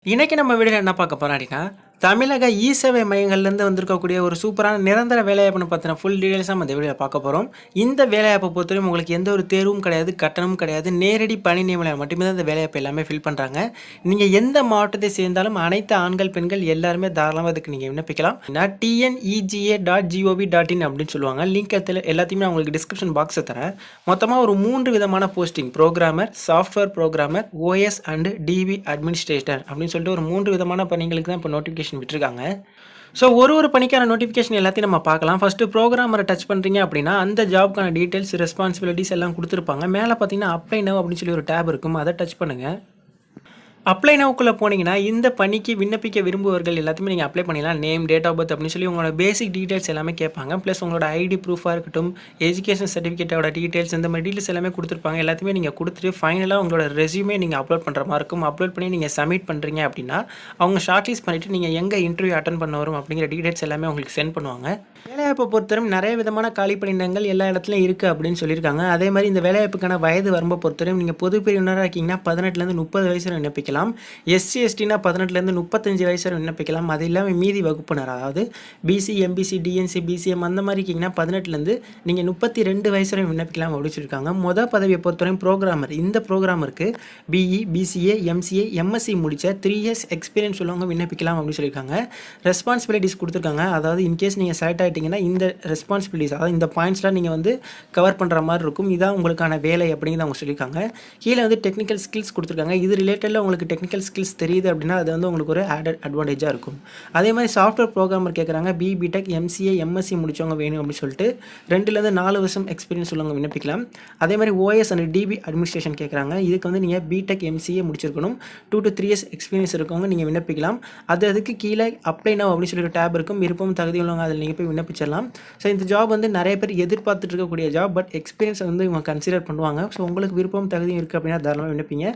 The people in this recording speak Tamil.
இன்னைக்கு நம்ம வீடியோல என்ன பார்க்க போறோம் அப்படின்னா, தமிழக இ-சேவை மையங்கள்லேருந்து வந்திருக்கக்கூடிய ஒரு சூப்பரான நிரந்தர வேலைவாய்ப்புன்னு பத்தின ஃபுல் டீடைல்ஸா நம்ம இந்த வீடியோல பார்க்க போறோம். இந்த வேலைவாய்ப்பை பொறுத்தவரையும் உங்களுக்கு எந்த ஒரு தேர்வும் கிடையாது, கட்டணமும் கிடையாது. நேரடி பணி நியமனம் மட்டுமே தான் இந்த வேலைவாய்ப்பு எல்லாமே ஃபில் பண்றாங்க. நீங்க எந்த மாவட்டத்தை சேர்ந்தாலும் அனைத்து ஆண்கள், பெண்கள் எல்லாருமே தாராளமா இதுக்கு நீங்க விண்ணப்பிக்கலாம். tnega.gov.in அப்படின்னு சொல்லுவாங்க. லிங்க் எல்லாத்தையுமே நான் உங்களுக்கு டிஸ்கிரிப்ஷன் பாக்ஸ்ல தரேன். மொத்தமா ஒரு 3 விதமான posting programmer, software programmer, OS and TV administrator அப்படின்னு சொல்லிட்டு ஒரு 3 விதமான பணிகளுக்கு தான் இப்போ நோட்டிஃபிகேஷன் விட்டுருக்காங்க. ஸோ ஒரு பணிக்கான நோட்டிஃபிகேஷன் எல்லாத்தையும் நம்ம பார்க்கலாம். ஃபர்ஸ்ட் ப்ரோக்ராமரை டச் பண்ணுறீங்க அப்படின்னா அந்த ஜாப்க்கான டீட்டெயில்ஸ், ரெஸ்பான்சிபிலிட்டிஸ் எல்லாம் கொடுத்துருப்பாங்க. மேலே பார்த்தீங்கன்னா அப்ளை நவ் அப்படின்னு சொல்லி ஒரு டேப் இருக்கும். அதை டச் பண்ணுங்க. அப்ளை நவுக்குள்ளே போனீங்கன்னா இந்த பணிக்கு விண்ணப்பிக்க விரும்புவர்கள் எல்லாத்தையுமே நீங்கள் அப்ளை பண்ணிடலாம். நேம், டேட் ஆஃப் பர்த் அப்படின்னு சொல்லி உங்களோட பேசிக் டீட்டெயில்ஸ் எல்லாமே கேட்பாங்க. ப்ளஸ் உங்களோட ஐடி ப்ரூஃபாக இருக்கட்டும், எஜுகேஷன் சர்டிஃபிகேட்டோட டீட்டெயில்ஸ், இந்த மாதிரி டீட்டெயில்ஸ் எல்லாமே கொடுத்துருப்பாங்க. எல்லாத்தையுமே நீங்கள் கொடுத்துட்டு ஃபைனலாக உங்களோட ரெஸ்யூமே நீங்கள் அப்லோட் பண்ணுற மாதிரி இருக்கும். அப்லோட் பண்ணி நீங்கள் சப்மிட் பண்ணுறீங்க அப்படின்னா அவங்க ஷார்ட் லிஸ்ட் பண்ணிவிட்டு நீங்கள் எங்கே இன்டர்வியூ அட்டன் பண்ண வரும் அப்படிங்கிற டீட்டெயில்ஸ் எல்லாமே உங்களுக்கு சென்ட் பண்ணுவாங்க. வேலைவாய்ப்பை பொறுத்தவரை நிறைய விதமான காலி பணியிடங்கள் எல்லா இடத்துலையும் இருக்குது அப்படின்னு சொல்லியிருக்காங்க. அதே மாதிரி இந்த வேலைவாய்ப்புக்கான வயது வரம்பை பொறுத்தவரையும் நீங்கள் பொது பிரிவினராக இருக்கீங்கன்னா 18லேருந்து 30 வயசு வரை விண்ணப்பிக்கலாம். எஸ்சி எஸ்டினா 18லேருந்து 35 வயசு வரை விண்ணப்பிக்கலாம். அது இல்லாமல் மீதி வகுப்பினர், அதாவது பிசி, எம்பிசி, டிஎன்சி, பிசிஎம் அந்த மாதிரி இருக்கீங்கன்னா 18லேருந்து நீங்கள் 32 வயசு வரை விண்ணப்பிக்கலாம் அப்படின்னு சொல்லியிருக்காங்க. மொதல் பதவியை பொறுத்தவரையும் ப்ரோக்ராமர். இந்த ப்ரோக்ராமருக்கு பிஇ, பிசிஏ, எம்சிஏ, எம்எஸ்சி முடித்த 3 இயர்ஸ் எக்ஸ்பீரியன்ஸ் உள்ளவங்க விண்ணப்பிக்கலாம் அப்படின்னு சொல்லியிருக்காங்க. ரெஸ்பான்சிபிலிட்டிஸ் கொடுத்துருக்காங்க. அதாவது இன்கேஸ் நீங்கள் செலக்ட் ஆகிட்டீங்கன்னா இந்த ரெஸ்பான்சிபிலிட்டிஸ், அதாவது இந்த பாயிண்ட்ஸ்லாம் நீங்கள் கவர் பண்ணுற மாதிரி இருக்கும். இதான் உங்களுக்கான வேலை அப்படிங்கிறத அவங்க சொல்லியிருக்காங்க. கீழே டெக்னிக்கல் ஸ்கில்ஸ் கொடுத்துருக்காங்க. இது ரிலேட்டடில் உங்களுக்கு டெக்னிக்கல் ஸ்கில்ஸ் தெரியுது அப்படின்னா அது உங்களுக்கு ஒரு ஆடட் அட்வான்டேஜாக இருக்கும். அதே மாதிரி சாஃப்ட்வேர் ப்ரோக்ராமர் கேட்குறாங்க. பிடெக், எம்சிஏ, எம்எஸ்சி முடிச்சவங்க வேணும் அப்படின்னு சொல்லிட்டு 2லேருந்து 4 வருஷம் எக்ஸ்பீரியன்ஸ் உள்ளவங்க விண்ணப்பிக்கலாம். அதே மாதிரி ஓஎஸ் அண்ட் டிபி அட்மினிஸ்ட்ரேஷன் கேட்குறாங்க. இதுக்கு நீங்கள் பிடெக், எம்சிஏ முடிச்சிருக்கணும். 2 to 3 இயர்ஸ் எக்ஸ்பீரியன்ஸ் இருக்கவங்க நீங்கள் விண்ணப்பிக்கலாம். அதுக்கு கீழே அப்ளை நவ் அப்படின்னு சொல்லி ஒரு டேப் இருக்கும். விருப்பம் தகுதி உள்ளவங்க அதில் நீங்கள் போய் விண்ணப்பிச்சிடலாம். ஸோ இந்த ஜாப் நிறைய பேர் எதிர்பார்த்துட்டு இருக்கக்கூடிய ஜாப். பட் எக்ஸ்பீரியன்ஸ் இவங்க கன்சிடர் பண்ணுவாங்க. ஸோ உங்களுக்கு விருப்பம் தகுதியும் இருக்குது அப்படின்னா தாராளமாக விண்ணப்பிங்க.